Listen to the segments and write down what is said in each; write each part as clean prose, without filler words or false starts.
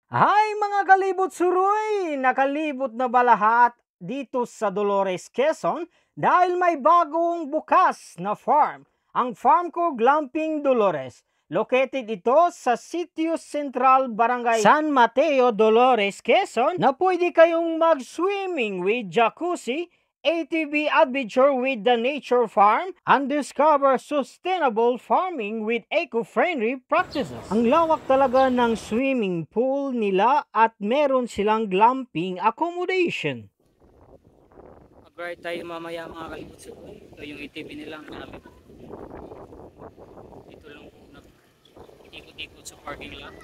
Hi mga kalibot suroy! Nakalibot na ba lahat dito sa Dolores, Quezon dahil may bagong bukas na farm. Ang farm ko Glamping Dolores. Located ito sa Sitio Central, Barangay San Mateo, Dolores, Quezon na pwede kayong mag-swimming with jacuzzi, ATV adventure with the nature farm, and discover sustainable farming with eco-friendly practices. Ang lawak talaga ng swimming pool nila at meron silang glamping accommodation. Mag-ride tayo mamaya mga kalibot sa ito yung ATV nila. Dito lang po nag-ikot-ikot sa parking lot.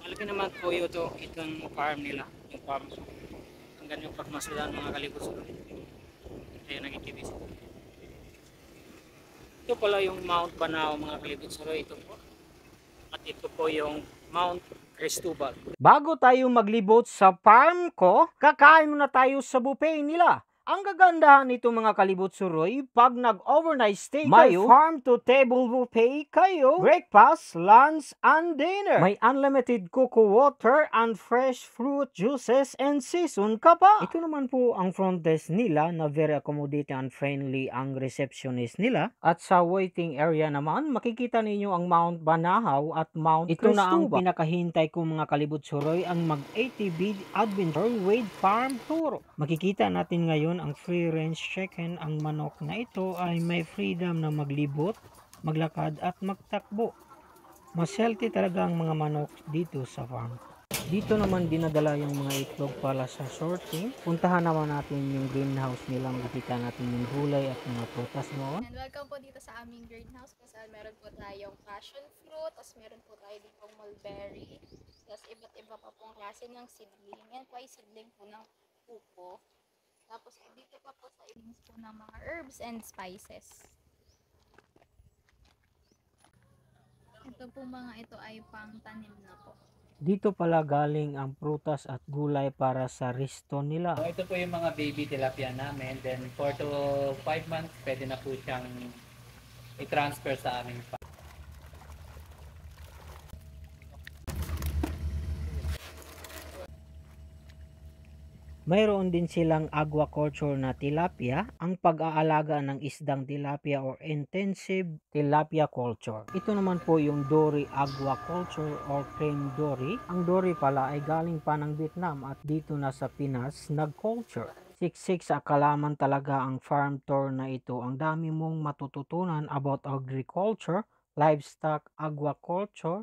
Malaki naman po itong farm nila, yung farm. Hanggang yung pagmasudan mga kalibot sa ito yung nag-ATV sila. Ito pala yung Mount Banao mga kalibot sa ito po. At ito po yung Mount Cristobal. Bago tayo maglibot sa farm ko, kakain muna tayo sa buffet nila. Ang kagandahan nito mga kalibot suroy, pag nag-overnight stay kayo, farm to table buffet kayo, breakfast, lunch, and dinner. May unlimited cocoa water and fresh fruit juices and season ka pa. Ito naman po ang front desk nila na very accommodating and friendly ang receptionist nila. At sa waiting area naman, makikita ninyo ang Mount Banahaw at Mount Cristobal. Ito na ang pinakahintay ko mga kalibot suroy, ang mag-ATV adventure with farm tour. Makikita natin ngayon ang free range chicken. Ang manok na ito ay may freedom na maglibot, maglakad at magtakbo. Mas healthy talaga ang mga manok dito sa farm. Dito naman dinadala yung mga itlog para sa sorting. Puntahan naman natin yung greenhouse nila. Makikita natin yung gulay at mga prutas doon. And welcome po dito sa aming greenhouse kung saan meron po tayong passion fruit, tapos meron po tayo dito mulberry, tapos iba't iba pa pong klase ng seedling. Yan po ay seedling po ng pupo. Tapos dito pa po sa seedlings po ng mga herbs and spices. Ito po mga ito ay pang tanim na po. Dito pala galing ang prutas at gulay para sa resto nila. So, ito po yung mga baby tilapia namin. Then 4 to 5 months, pwede na po siyang i-transfer sa aming farm. Mayroon din silang aquaculture na tilapia, ang pag-aalaga ng isdang tilapia or intensive tilapia culture. Ito naman po yung dory aquaculture or cream dory. Ang dory pala ay galing pa ng Vietnam at dito na sa Pinas nag-culture. Siksik sa kalaman talaga ang farm tour na ito. Ang dami mong matututunan about agriculture, livestock, aquaculture,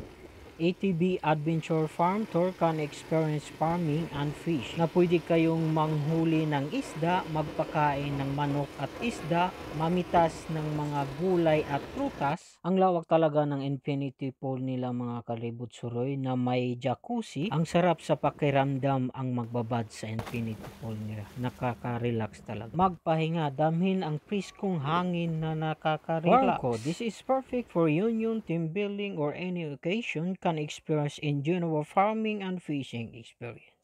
ATV Adventure Farm Tour can experience farming and fish na pwede kayong manghuli ng isda, magpakain ng manok at isda, mamitas ng mga gulay at prutas. Ang lawak talaga ng infinity pool nila mga kalibot suroy na may jacuzzi. Ang sarap sa pakiramdam ang magbabad sa infinity pool nila. Nakaka-relax talaga. Magpahinga, damhin ang priskong hangin na nakaka-relax. This is perfect for union, team building or any occasion. Can experience in general farming and fishing experience.